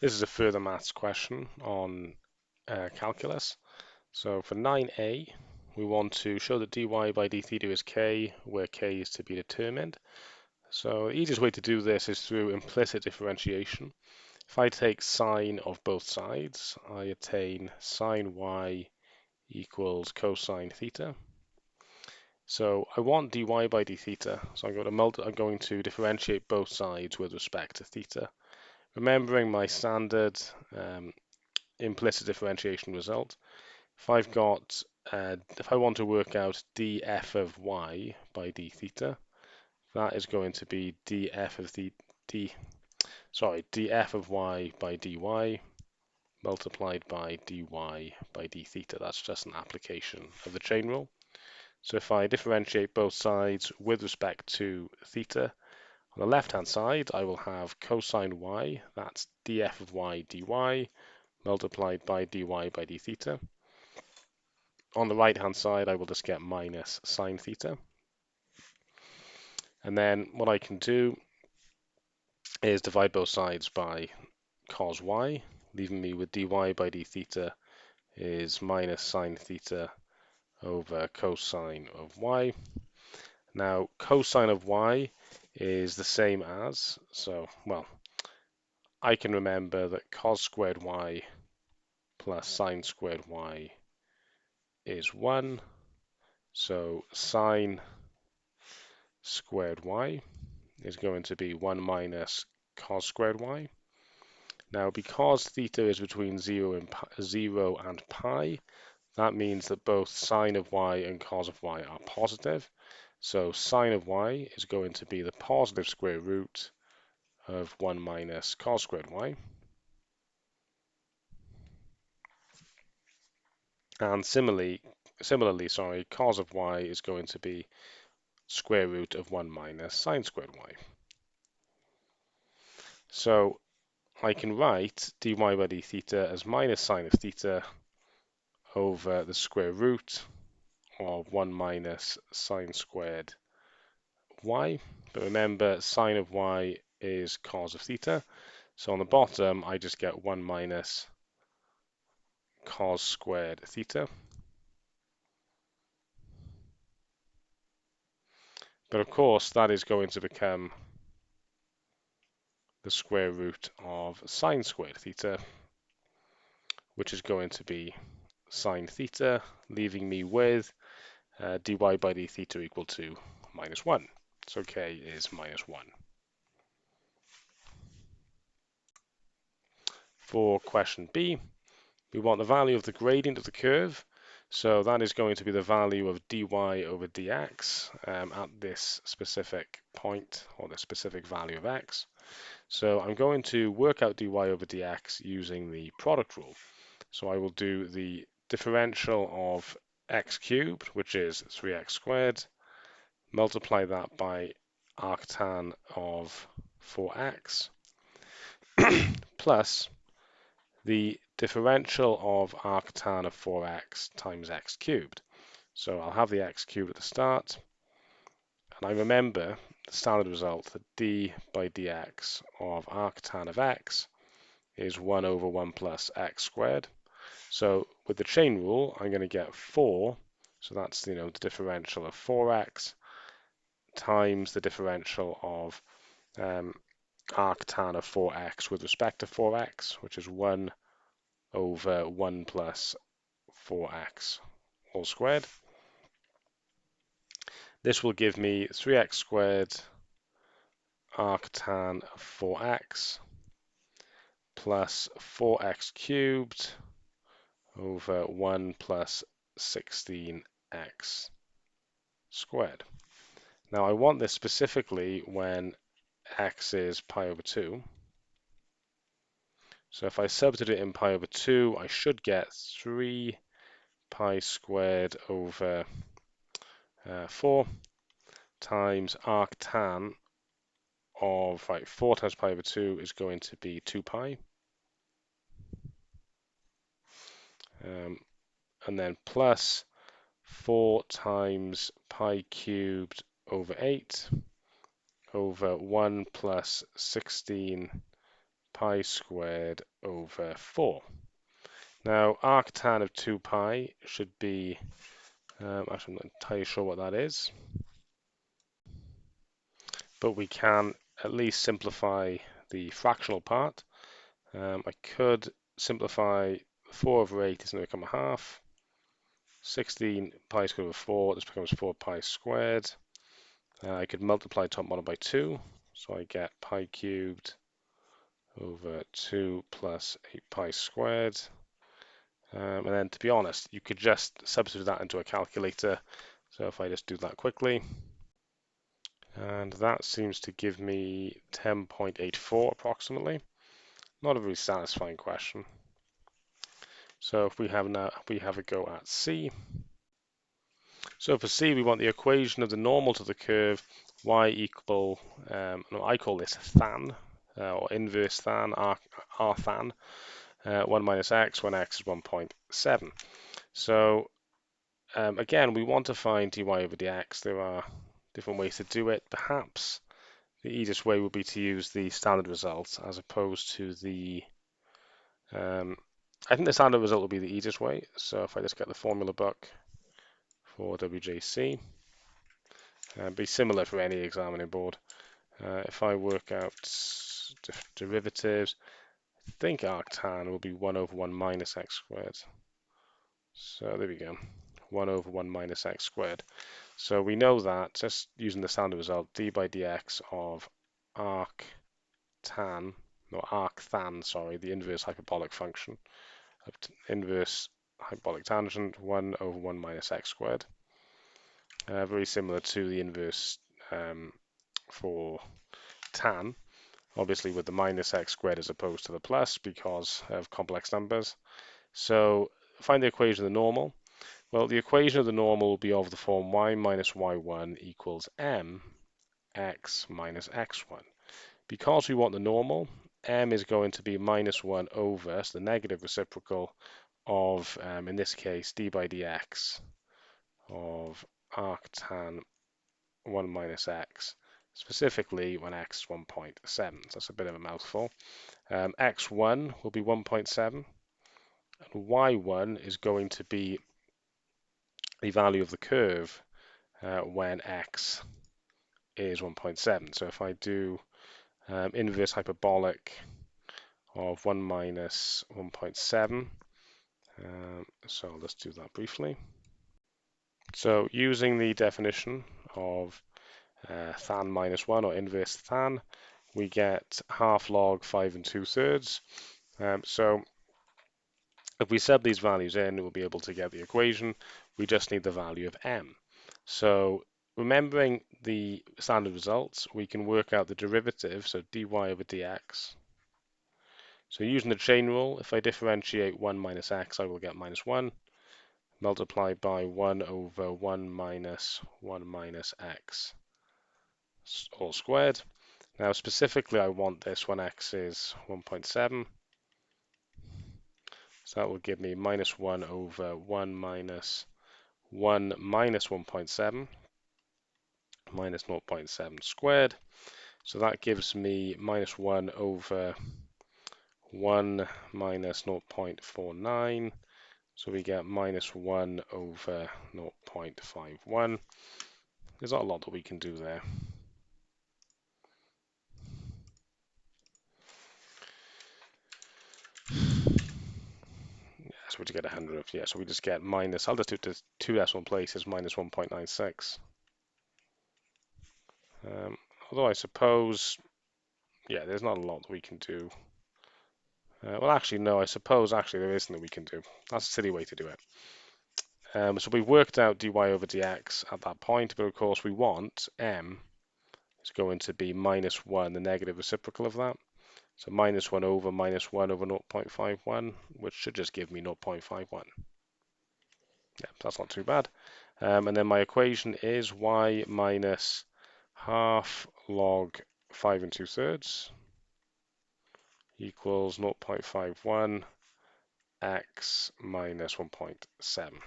This is a further maths question on calculus. So for 9a, we want to show that dy by d theta is k, where k is to be determined. So the easiest way to do this is through implicit differentiation. If I take sine of both sides, I attain sine y equals cosine theta. So I want dy by d theta, so I'm going to differentiate both sides with respect to theta. Remembering my standard implicit differentiation result, if I want to work out df of y by d theta, that is going to be df of y by dy multiplied by dy by d theta. That's just an application of the chain rule. So if I differentiate both sides with respect to theta, on the left-hand side, I will have cosine y, that's df of y dy, multiplied by dy by d theta. On the right-hand side, I will just get minus sine theta. And then what I can do is divide both sides by cos y, leaving me with dy by d theta is minus sine theta over cosine of y. Now, cosine of y is the same as, I can remember that cos squared y plus sine squared y is 1. So sine squared y is going to be 1 minus cos squared y. Now, because theta is between 0 and pi, that means that both sine of y and cos of y are positive. So sine of y is going to be the positive square root of 1 minus cos squared y. And similarly, cos of y is going to be square root of 1 minus sine squared y. So I can write dy by d theta as minus sine of theta over the square root of 1 minus sine squared y. But remember, sine of y is cos of theta. So on the bottom, I just get 1 minus cos squared theta. But of course, that is going to become the square root of sine squared theta, which is going to be sine theta, leaving me with dy by d theta equal to minus 1. So k is minus 1. For question B, we want the value of the gradient of the curve. So that is going to be the value of dy over dx at this specific point, or the specific value of x. So I'm going to work out dy over dx using the product rule. So I will do the differential of x cubed, which is 3x squared, multiply that by arctan of 4x, plus the differential of arctan of 4x times x cubed. So I'll have the x cubed at the start, and I remember the standard result that d by dx of arctan of x is 1 over 1 plus x squared. So with the chain rule, I'm going to get 4, so that's the differential of 4x times the differential of arctan of 4x with respect to 4x, which is 1 over 1 plus 4x all squared. This will give me 3x squared arctan of 4x plus 4x cubed over 1 plus 16x squared. Now I want this specifically when x is pi over 2. So if I substitute in pi over 2, I should get 3 pi squared over 4 times arctan of 4 times pi over 2 is going to be 2 pi. And then plus 4 times pi cubed over 8 over 1 plus 16 pi squared over 4. Now, arctan of 2 pi should be, actually I'm not entirely sure what that is, but we can at least simplify the fractional part. I could simplify 4 over 8 is going to become a half. 16 pi squared over 4, this becomes 4 pi squared. I could multiply top model by 2, so I get pi cubed over 2 plus 8 pi squared. And then, to be honest, you could just substitute that into a calculator. So if I just do that quickly, and that seems to give me 10.84 approximately. Not a very satisfying question. So if we have a go at C. So for C, we want the equation of the normal to the curve y equal, no, I call this than, or inverse than, r than, 1 minus x when x is 1.7. So again, we want to find dy over dx. There are different ways to do it. Perhaps the easiest way would be to use the standard result as opposed to the, I think the standard result would be the easiest way. So if I just get the formula book for WJC, be similar for any examining board. If I work out derivatives, I think arctan will be 1 over 1 minus x squared. So there we go, 1 over 1 minus x squared. So we know that, just using the standard result, d by dx of arctan, sorry, the inverse hyperbolic function, inverse hyperbolic tangent, 1 over 1 minus x squared. Very similar to the inverse for tan, obviously with the minus x squared as opposed to the plus because of complex numbers. So find the equation of the normal. Well, the equation of the normal will be of the form y minus y1 equals mx minus x1. Because we want the normal, m is going to be minus 1 over, so the negative reciprocal of, in this case, d by dx of arctan 1 minus x, specifically when x is 1.7. So that's a bit of a mouthful. X1 will be 1.7, and y1 is going to be the value of the curve when x is 1.7. So if I do inverse hyperbolic of 1 minus 1.7, so let's do that briefly. So using the definition of than minus 1 or inverse than, we get half log 5 and 2/3. So if we sub these values in, we'll be able to get the equation. We just need the value of m. So remembering the standard results, we can work out the derivative, so dy over dx. So using the chain rule, if I differentiate 1 minus x, I will get minus 1, multiplied by 1 over 1 minus x all squared. Now specifically I want this when x is 1.7. So that will give me minus 1 over 1 minus 1.7 minus 0.7 squared. So that gives me minus 1 over 1 minus 0.49. So we get minus 1 over 0.51. There's not a lot that we can do there. So we just get 100. Yeah, so we just get minus, I'll just do it to 2 decimal places, minus 1.96. Although I suppose, yeah, there's not a lot that we can do. Well, actually, no, I suppose actually there isn't that we can do. That's a silly way to do it. So we worked out dy over dx at that point, but of course we want m is going to be minus 1, the negative reciprocal of that. So minus 1 over 0.51, which should just give me 0.51. Yeah, that's not too bad. And then my equation is y minus half log 5 and 2/3 equals 0.51 x minus 1.7.